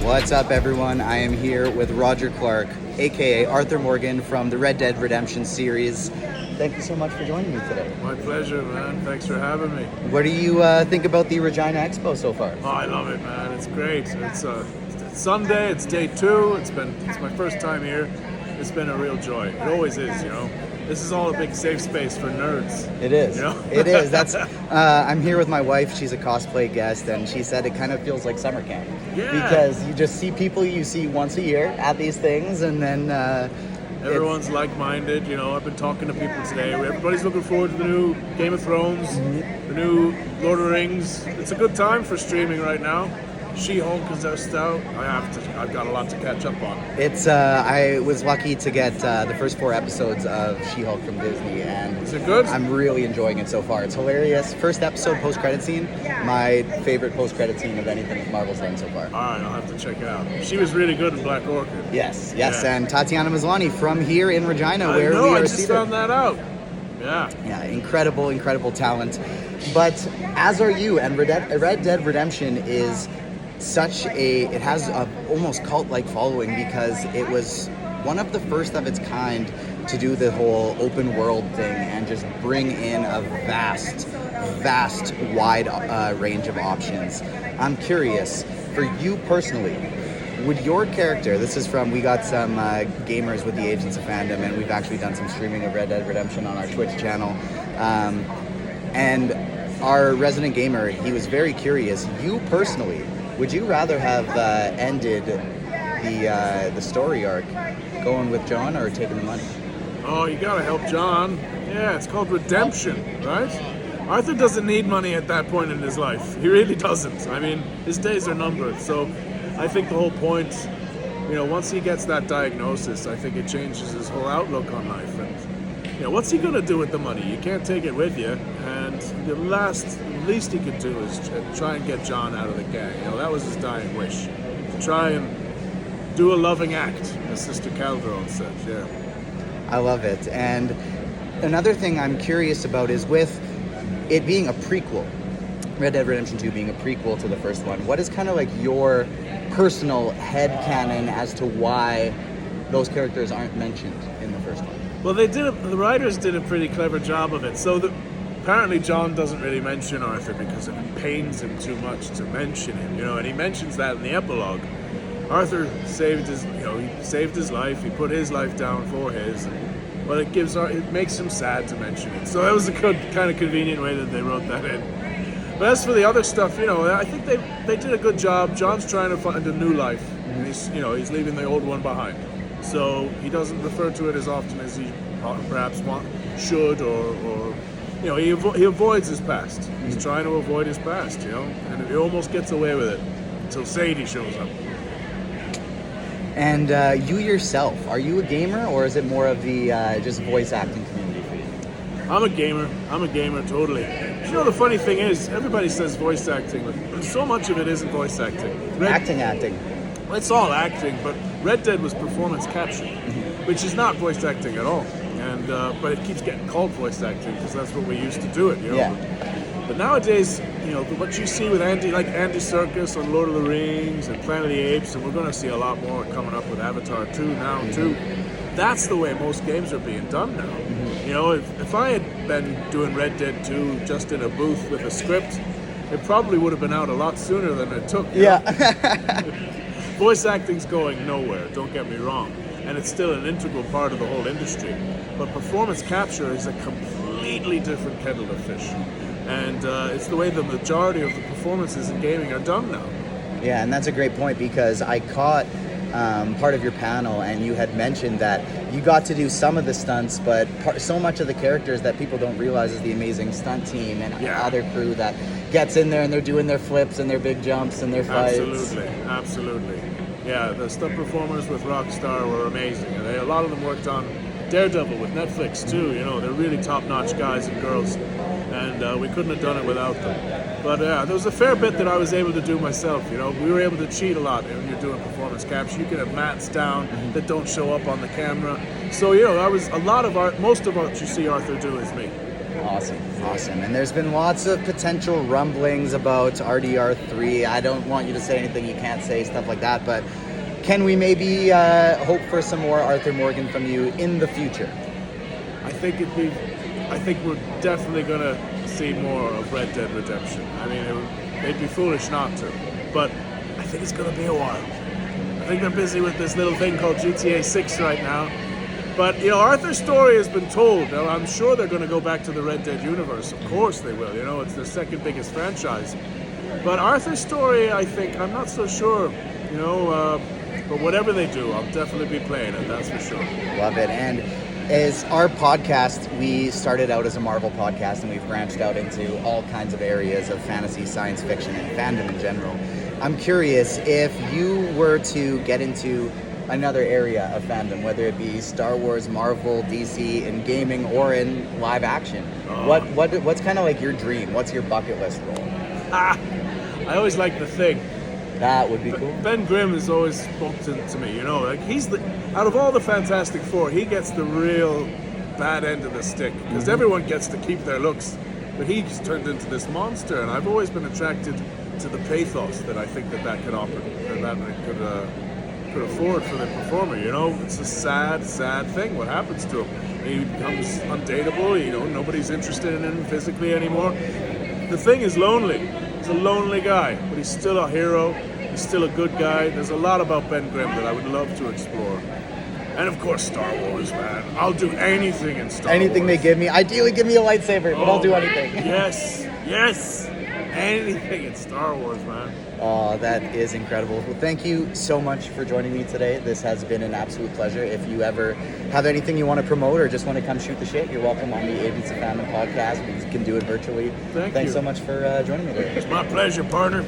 What's up, everyone? I am here with Roger Clark, aka Arthur Morgan from the Red Dead Redemption series. Thank you so much for joining me today. My pleasure, man. Thanks for having me. What do you think about the Regina Expo so far? Oh, I love it, man. It's great. It's Sunday. It's day 2. It's my first time here. It's been a real joy. It always is, you know. This is all a big safe space for nerds. It is. You know? It is. That's. I'm here with my wife. She's a cosplay guest, and she said it kind of feels like summer camp. Yeah. Because you just see people you see once a year at these things, and then. Everyone's like-minded, you know. I've been talking to people today. Everybody's looking forward to the new Game of Thrones, the new Lord of the Rings. It's a good time for streaming right now. She-Hulk is just out. I've got a lot to catch up on. It's. I was lucky to get the first 4 episodes of She-Hulk from Disney, and Is it good? I'm really enjoying it so far. It's hilarious. First episode, post-credit scene, my favorite post-credit scene of anything Marvel's done so far. All right, I'll have to check it out. She was really good in Black Orchid. Yes, Yeah. and Tatiana Maslany from here in Regina, where I we are just seated. found that out. Yeah. Yeah, incredible talent. But as are you, and Red Dead Redemption is it has a almost cult-like following because it was one of the first of its kind to do the whole open world thing and just bring in a vast wide range of options. I'm curious, for you personally, would your character, we got some gamers with the Agents of Fandom, and we've actually done some streaming of Red Dead Redemption on our Twitch channel, and our resident gamer, he was very curious, you personally, would you rather have ended the story arc going with John or taking the money? Oh, you gotta help John. Yeah, it's called redemption, right? Arthur doesn't need money at that point in his life. He really doesn't. I mean, his days are numbered. So I think the whole point, you know, once he gets that diagnosis, I think it changes his whole outlook on life. And, you know, what's he gonna do with the money? You can't take it with you. And the least he could do is try and get John out of the gang. You know, that was his dying wish. To try and do a loving act, as Sister Calderon said, yeah. I love it. And another thing I'm curious about is with it being a prequel, Red Dead Redemption 2 being a prequel to the first one, what is kind of like your personal headcanon as to why those characters aren't mentioned in the first one? Well, the writers did a pretty clever job of it. So apparently John doesn't really mention Arthur because it pains him too much to mention him, you know, and he mentions that in the epilogue. Arthur saved his life. He put his life down for his, but it makes him sad to mention it. So that was a good kind of convenient way that they wrote that in. But as for the other stuff, you know, I think they did a good job. John's trying to find a new life, and he's leaving the old one behind. So he doesn't refer to it as often as he perhaps should, or you know, he avoids his past. He's trying to avoid his past, you know, and he almost gets away with it until Sadie shows up. And you yourself, are you a gamer, or is it more of the just voice acting community for you? I'm a gamer, totally. You know, the funny thing is, everybody says voice acting, but so much of it isn't voice acting. Acting. It's all acting, but Red Dead was performance capture, which is not voice acting at all. And but it keeps getting called voice acting because that's what we used to do it, you know. Yeah. But nowadays, you know, what you see with Andy Serkis on Lord of the Rings and Planet of the Apes, and we're going to see a lot more coming up with Avatar 2 now too. That's the way most games are being done now. You know, if I had been doing Red Dead 2 just in a booth with a script, it probably would have been out a lot sooner than it took. Yeah. Voice acting's going nowhere, don't get me wrong. And it's still an integral part of the whole industry. But performance capture is a completely different kettle of fish. And it's the way the majority of the performances in gaming are done now. Yeah, and that's a great point because I caught part of your panel, and you had mentioned that you got to do some of the stunts, but so much of the characters that people don't realize is the amazing stunt team and other crew that gets in there and they're doing their flips and their big jumps and their fights. Absolutely. Yeah, the stunt performers with Rockstar were amazing. And a lot of them worked on Daredevil with Netflix too. You know, they're really top-notch guys and girls, and we couldn't have done it without them. But there was a fair bit that I was able to do myself. You know, we were able to cheat a lot when you're doing performance capture. You can have mats down that don't show up on the camera. So you know, most of what you see Arthur do is me. Awesome. And there's been lots of potential rumblings about RDR3. I don't want you to say anything you can't say, stuff like that, but can we maybe hope for some more Arthur Morgan from you in the future? I think we're definitely gonna see more of Red Dead Redemption. I mean, they'd be foolish not to, but I think it's gonna be a while. I think they're busy with this little thing called GTA 6 right now. But, you know, Arthur's story has been told. Now, I'm sure they're going to go back to the Red Dead universe. Of course they will. You know, it's their second biggest franchise. But Arthur's story, I think, I'm not so sure. You know, but whatever they do, I'll definitely be playing it. That's for sure. Love it. And as our podcast, we started out as a Marvel podcast, and we've branched out into all kinds of areas of fantasy, science fiction, and fandom in general. I'm curious, if you were to get into another area of fandom, whether it be Star Wars, Marvel, DC, in gaming, or in live action, what's kind of like your dream? What's your bucket list role? I always like The Thing. That would be cool. Ben Grimm has always spoken to me, you know, like out of all the Fantastic Four, he gets the real bad end of the stick, because everyone gets to keep their looks, but he just turned into this monster, and I've always been attracted to the pathos that I think that could offer, that could afford for the performer. You know, it's a sad thing what happens to him. He becomes undateable. You know, nobody's interested in him physically anymore. The Thing is lonely. He's a lonely guy, but he's still a hero. He's still a good guy. There's a lot about Ben Grimm that I would love to explore. And of course, Star Wars, man. I'll do anything in Star Wars. Anything they give me. Ideally, give me a lightsaber, but I'll do anything. Yes. Anything in Star Wars, man. Oh, that is incredible. Well, thank you so much for joining me today. This has been an absolute pleasure. If you ever have anything you want to promote or just want to come shoot the shit, you're welcome on the Agents of Fandom podcast. We can do it virtually. Thanks so much for joining me today. It's my pleasure, partner.